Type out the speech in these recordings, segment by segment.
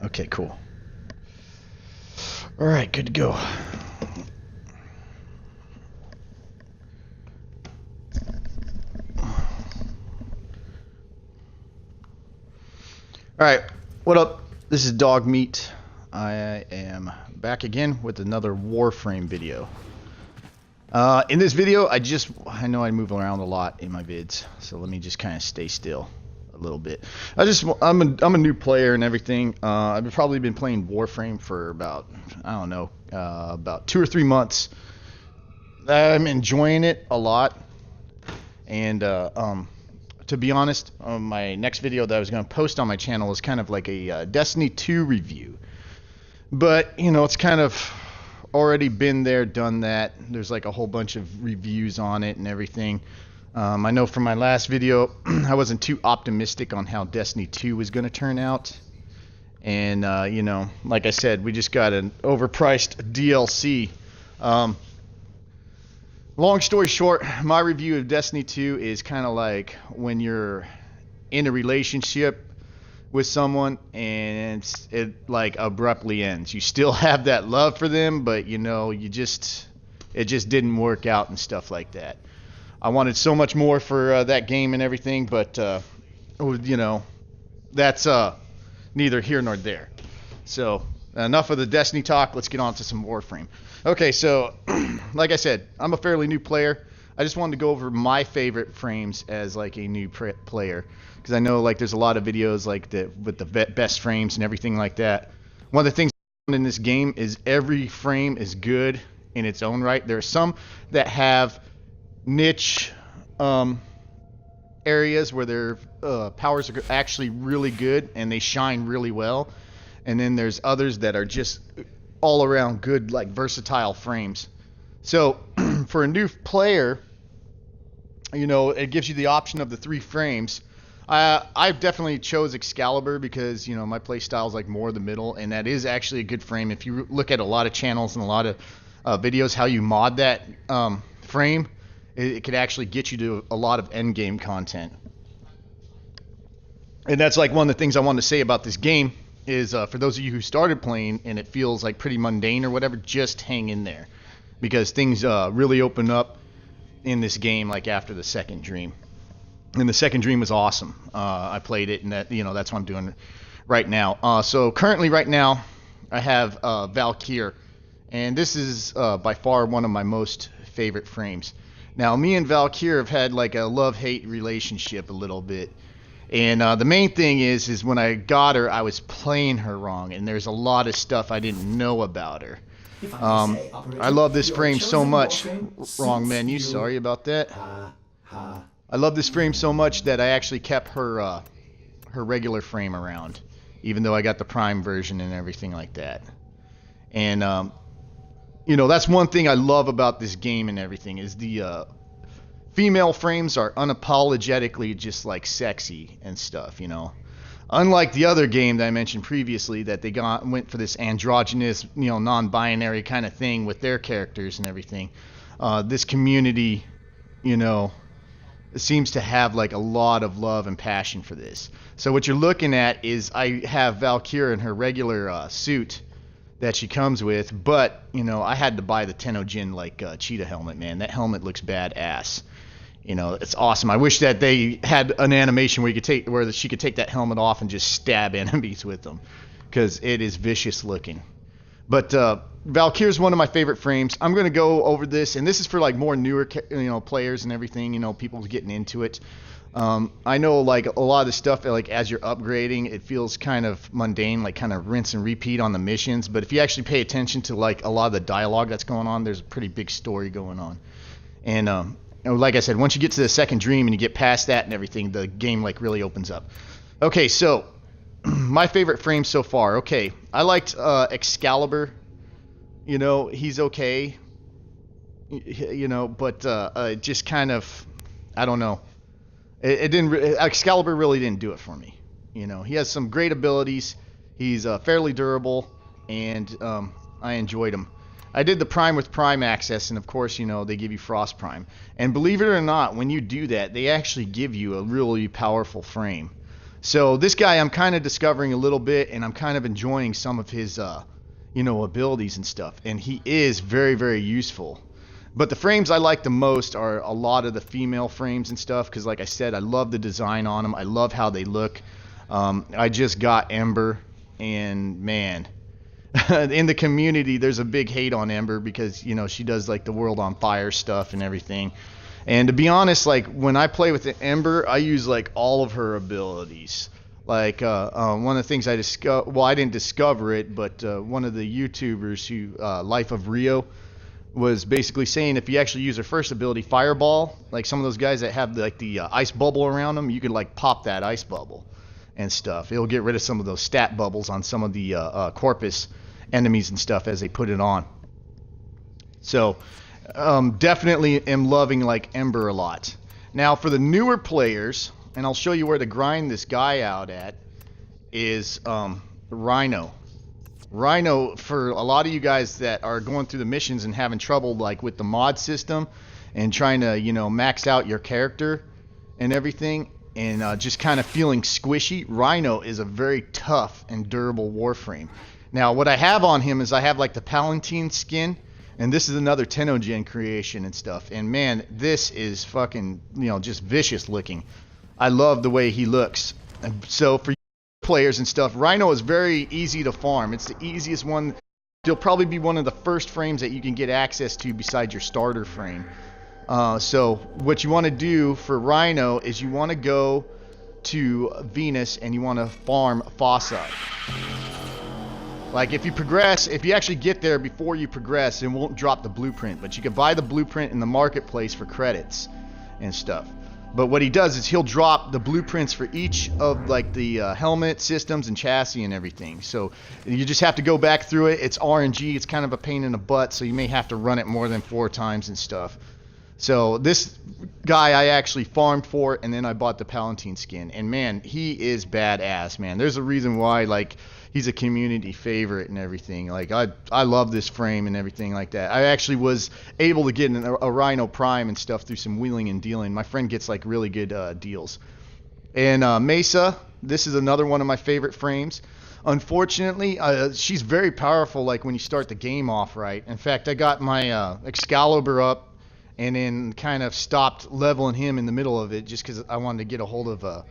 Okay, cool. All right, good to go. All right, what up? This is Dog Meat. I am back again with another Warframe video. In this video, I know I move around a lot in my vids, so let me just kind of stay still a little bit. I'm a new player and everything. I've probably been playing Warframe for about, I don't know, about 2 or 3 months. I'm enjoying it a lot, and to be honest, my next video that I was going to post on my channel is kind of like a Destiny 2 review. But, you know, it's kind of already been there, done that. There's like a whole bunch of reviews on it and everything. I know from my last video, I wasn't too optimistic on how Destiny 2 was going to turn out. And, you know, like I said, we just got an overpriced DLC. Long story short, my review of Destiny 2 is kind of like when you're in a relationship with someone and it like abruptly ends. You still have that love for them, but you know, it just didn't work out and stuff like that. I wanted so much more for that game and everything, but you know, that's neither here nor there. So enough of the Destiny talk. Let's get on to some Warframe. Okay, so like I said, I'm a fairly new player. I just wanted to go over my favorite frames as like a new player, because I know like there's a lot of videos like that with the best frames and everything like that. One of the things in this game is every frame is good in its own right. There are some that have niche areas where their powers are actually really good and they shine really well, and then there's others that are just all around good, like versatile frames. So for a new player, you know, it gives you the option of the 3 frames. I definitely chose Excalibur because, you know, my play style is like more the middle, and that is actually a good frame. If you look at a lot of channels and a lot of videos, how you mod that frame, it could actually get you to a lot of end game content. And that's like one of the things I wanted to say about this game is for those of you who started playing and it feels like pretty mundane or whatever, just hang in there, because things really open up in this game like after the second dream. And the second dream was awesome. I played it, and that, you know, that's what I'm doing right now. So currently right now I have Valkyr, and this is by far one of my most favorite frames. Now me and Valkyr have had like a love-hate relationship a little bit. And the main thing is when I got her, I was playing her wrong, and there's a lot of stuff I didn't know about her. I love this frame so much. Wrong menu, sorry about that. I love this frame so much that I actually kept her regular frame around, even though I got the Prime version and everything like that. And you know, that's one thing I love about this game and everything is the female frames are unapologetically just like sexy and stuff, you know. Unlike the other game that I mentioned previously, that they went for this androgynous, you know, non-binary kind of thing with their characters and everything. This community, you know, seems to have like a lot of love and passion for this. So what you're looking at is I have Valkyr in her regular suit that she comes with, but you know, I had to buy the Tenojin like cheetah helmet, man. That helmet looks badass. You know, it's awesome. I wish that they had an animation where she could take that helmet off and just stab enemies with them, because it is vicious looking. But Valkyr is one of my favorite frames. I'm going to go over this, and this is for like more newer, you know, players and everything. You know, people getting into it. I know like a lot of the stuff, like as you're upgrading, it feels kind of mundane, like kind of rinse and repeat on the missions. But if you actually pay attention to like a lot of the dialogue that's going on, there's a pretty big story going on. And like I said, once you get to the second dream and you get past that and everything, the game like really opens up. Okay, so my favorite frame so far. Okay, I liked Excalibur. You know, he's okay. You know, but just kind of, I don't know. It didn't. Excalibur really didn't do it for me. You know, he has some great abilities. He's fairly durable, and I enjoyed him. I did the Prime with Prime access, and of course, you know, they give you Frost Prime. And believe it or not, when you do that, they actually give you a really powerful frame. So this guy I'm kind of discovering a little bit, and I'm kind of enjoying some of his, abilities and stuff. And he is very, very useful. But the frames I like the most are a lot of the female frames and stuff, because like I said, I love the design on them. I love how they look. I just got Ember, and man, in the community, there's a big hate on Ember because, she does like the world on fire stuff and everything. And to be honest, like when I play with the Ember, I use like all of her abilities. Like one of the things I discovered, well, I didn't discover it, but one of the YouTubers who, Life of Rio, was basically saying if you actually use her first ability, Fireball, like some of those guys that have like the ice bubble around them, you could like pop that ice bubble and stuff. It'll get rid of some of those stat bubbles on some of the Corpus enemies and stuff as they put it on. So definitely am loving like Ember a lot. Now for the newer players, and I'll show you where to grind this guy out at, is Rhino. Rhino, for a lot of you guys that are going through the missions and having trouble like with the mod system and trying to, max out your character and everything, and just kind of feeling squishy, Rhino is a very tough and durable Warframe. Now what I have on him is I have like the Palatine skin, and this is another Tenogen creation and stuff, and man, this is fucking, just vicious looking. I love the way he looks. And so for players and stuff, Rhino is very easy to farm. It's the easiest one. It'll probably be one of the first frames that you can get access to besides your starter frame. So what you want to do for Rhino is you want to go to Venus and you want to farm Fossa. Like if you actually get there before you progress, it won't drop the blueprint, but you can buy the blueprint in the marketplace for credits and stuff. But what he does is he'll drop the blueprints for each of like the helmet systems and chassis and everything. So you just have to go back through it. It's RNG. It's kind of a pain in the butt, so you may have to run it more than 4 times and stuff. So this guy I actually farmed for, and then I bought the Palatine skin. And man, he is badass, man. There's a reason why like he's a community favorite and everything. Like I love this frame and everything like that. I actually was able to get a Rhino Prime and stuff through some wheeling and dealing. My friend gets like really good deals. And Mesa, this is another one of my favorite frames. Unfortunately, she's very powerful like when you start the game off right. In fact, I got my Excalibur up and then kind of stopped leveling him in the middle of it just because I wanted to get a hold of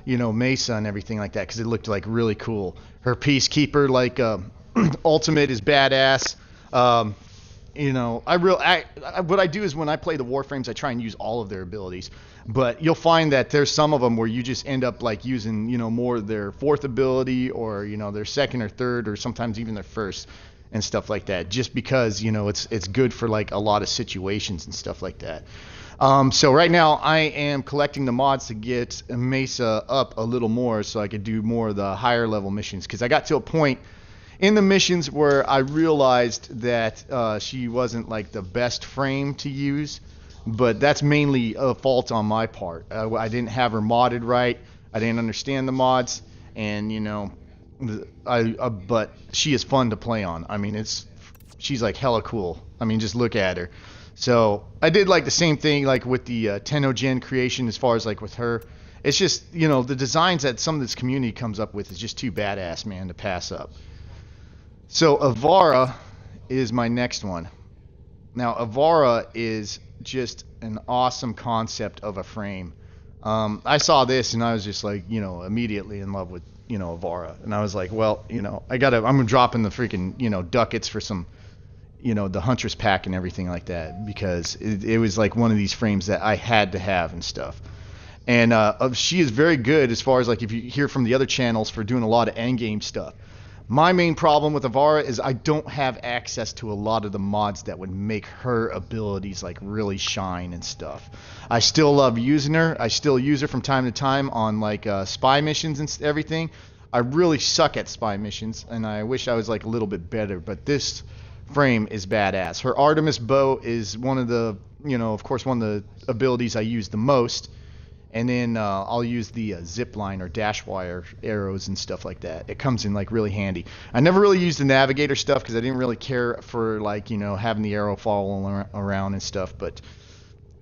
Mesa and everything like that because it looked like really cool. Her Peacekeeper like ultimate is badass. What I do is when I play the Warframes, I try and use all of their abilities. But you'll find that there's some of them where you just end up like using more of their 4th ability or their 2nd or 3rd or sometimes even their 1st. And stuff like that, just because it's good for like a lot of situations and stuff like that. So right now I am collecting the mods to get Mesa up a little more so I could do more of the higher level missions, because I got to a point in the missions where I realized that she wasn't like the best frame to use, but that's mainly a fault on my part. I didn't have her modded right. I didn't understand the mods, and but she is fun to play on. I mean, she's like hella cool. I mean, just look at her. So I did like the same thing like with the Tenogen creation as far as like with her. It's just, the designs that some of this community comes up with is just too badass, man, to pass up. So Avara is my next one. Now Avara is just an awesome concept of a frame. I saw this and I was just like, immediately in love with Avara, and I was like, well, I'm dropping the freaking ducats for some the Huntress pack and everything like that, because it was like one of these frames that I had to have and stuff. And she is very good as far as like if you hear from the other channels for doing a lot of endgame stuff. My main problem with Avara is I don't have access to a lot of the mods that would make her abilities like really shine and stuff. I still love using her. I still use her from time to time on like spy missions and everything. I really suck at spy missions, and I wish I was like a little bit better, but this frame is badass. Her Artemis bow is one of the, of course, one of the abilities I use the most. And then I'll use the zip line or dash wire arrows and stuff like that. It comes in like really handy. I never really used the navigator stuff because I didn't really care for like, having the arrow follow around and stuff. But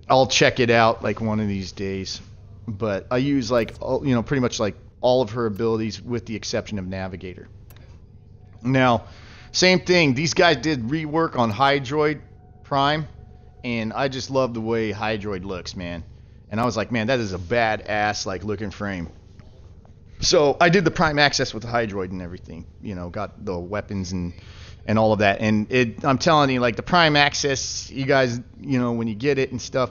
I'll check it out like one of these days. But I use like, pretty much like all of her abilities with the exception of Navigator. Now, same thing. These guys did rework on Hydroid Prime, and I just love the way Hydroid looks, man. And I was like, man, that is a badass like looking frame. So I did the Prime Access with the Hydroid and everything. You know, got the weapons and all of that. And I'm telling you, like the Prime Access, you guys, you know, when you get it and stuff,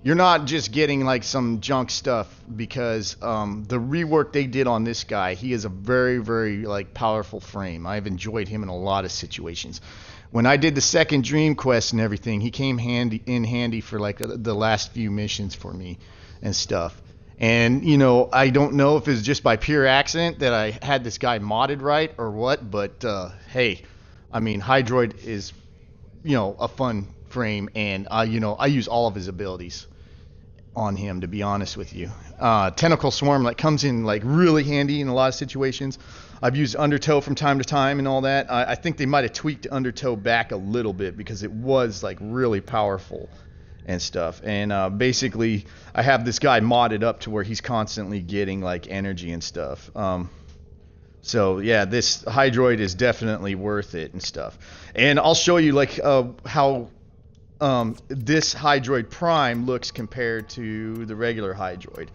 you're not just getting like some junk stuff, because the rework they did on this guy, he is a very, very like powerful frame. I've enjoyed him in a lot of situations. When I did the second Dream Quest and everything, he came handy for like the last few missions for me and stuff. And you know, I don't know if it's just by pure accident that I had this guy modded right or what, but hey, I mean, Hydroid is, you know, a fun frame, and you know, I use all of his abilities on him, to be honest with you. Tentacle Swarm like comes in like really handy in a lot of situations. I've used Undertow from time to time and all that. I think they might have tweaked Undertow back a little bit because it was like really powerful and stuff. And basically, I have this guy modded up to where he's constantly getting like energy and stuff. So yeah, this Hydroid is definitely worth it and stuff. And I'll show you like how this Hydroid Prime looks compared to the regular Hydroid.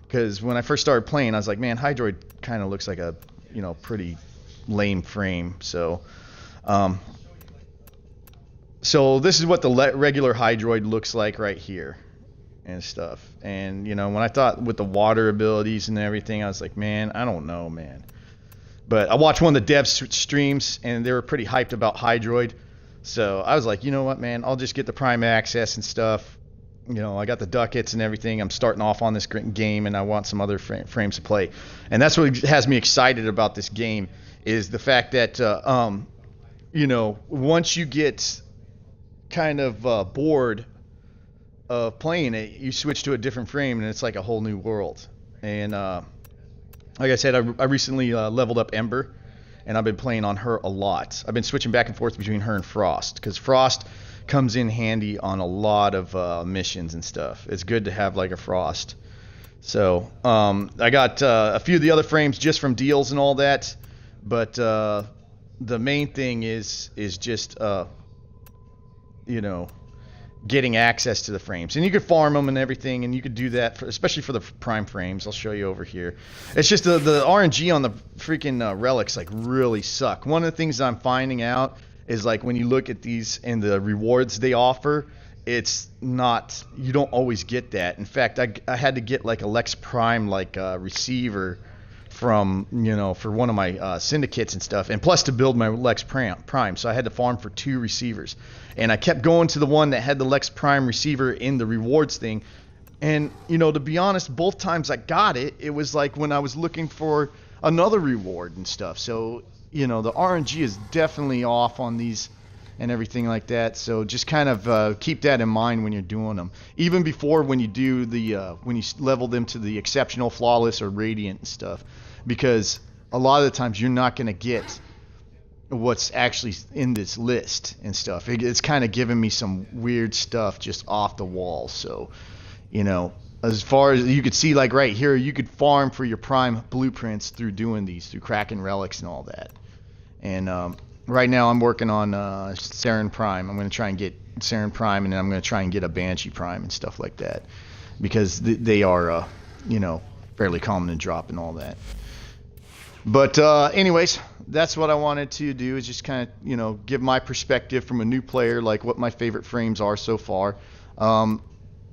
Because when I first started playing, I was like, man, Hydroid kind of looks like a, you know, pretty lame frame. So so this is what the regular Hydroid looks like right here and stuff. And you know, when I thought with the water abilities and everything, I was like, man, I don't know, man. But I watched one of the dev streams and they were pretty hyped about Hydroid. So I was like, you know what, man, I'll just get the Prime Access and stuff. You know, I got the ducats and everything. I'm starting off on this game, and I want some other frames to play. And that's what has me excited about this game, is the fact that, you know, once you get kind of bored of playing it, you switch to a different frame, and it's like a whole new world. And like I said, I recently leveled up Ember, and I've been playing on her a lot. I've been switching back and forth between her and Frost, because Frost comes in handy on a lot of missions and stuff. It's good to have like a Frost. So I got a few of the other frames just from deals and all that, but the main thing is just you know, getting access to the frames. And you could farm them and everything, and you could do that, especially for the Prime frames. I'll show you over here. It's just the RNG on the freaking relics like really suck. One of the things I'm finding out is like when you look at these and the rewards they offer, it's not, you don't always get that. In fact, I had to get like a Lex Prime like receiver from, you know, for one of my syndicates and stuff, and plus to build my Lex Prime. So I had to farm for 2 receivers, and I kept going to the one that had the Lex Prime receiver in the rewards thing. And you know, to be honest, both times I got it, it was like when I was looking for another reward and stuff. So you know, the RNG is definitely off on these and everything like that. So just kind of keep that in mind when you're doing them. Even before when you do the when you level them to the exceptional, flawless, or radiant and stuff, because a lot of the times you're not going to get what's actually in this list and stuff. It's kind of giving me some weird stuff just off the wall. So, you know, as far as you could see, like right here, you could farm for your Prime blueprints through doing these, through cracking relics and all that. And right now I'm working on Saren Prime. I'm going to try and get Saren Prime, and then I'm going to try and get a Banshee Prime and stuff like that, because they are, you know, fairly common to drop and all that. But anyways, that's what I wanted to do, is just kind of, you know, give my perspective from a new player, like what my favorite frames are so far.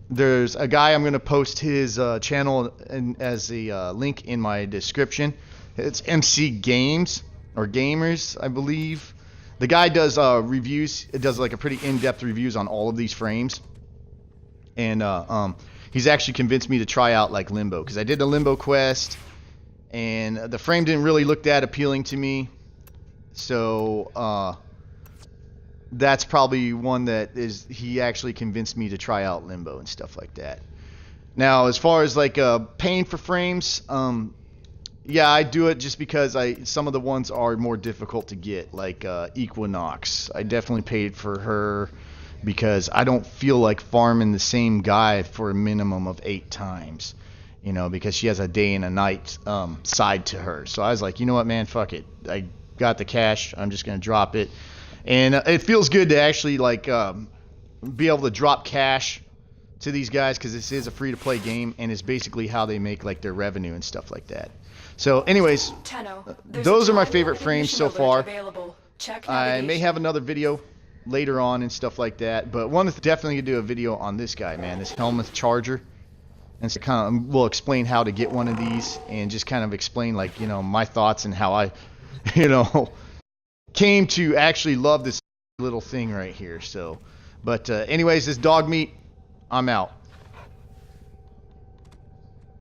There's a guy, I'm going to post his channel as a link in my description. It's MC Games, or Gamers, I believe. The guy does reviews. It does like a pretty in-depth reviews on all of these frames. And he's actually convinced me to try out like Limbo, because I did the Limbo quest, and the frame didn't really look that appealing to me. So that's probably one that is, he actually convinced me to try out Limbo and stuff like that. Now, as far as like paying for frames, yeah, I do it just because some of the ones are more difficult to get, like Equinox. I definitely paid for her because I don't feel like farming the same guy for a minimum of 8 times. you know, because she has a day and a night side to her. So I was like, you know what, man, fuck it. I got the cash. I'm just gonna drop it, and it feels good to actually like be able to drop cash to these guys, because this is a free-to-play game, and it's basically how they make like their revenue and stuff like that. So anyways, those are my favorite frames so far. I may have another video later on and stuff like that, but one is definitely gonna do a video on this guy, man, this Helmuth Charger, and so kind of we'll explain how to get one of these, and just kind of explain, like, you know, my thoughts and how I, you know, came to actually love this little thing right here. So, but anyways, this dog meat, I'm out.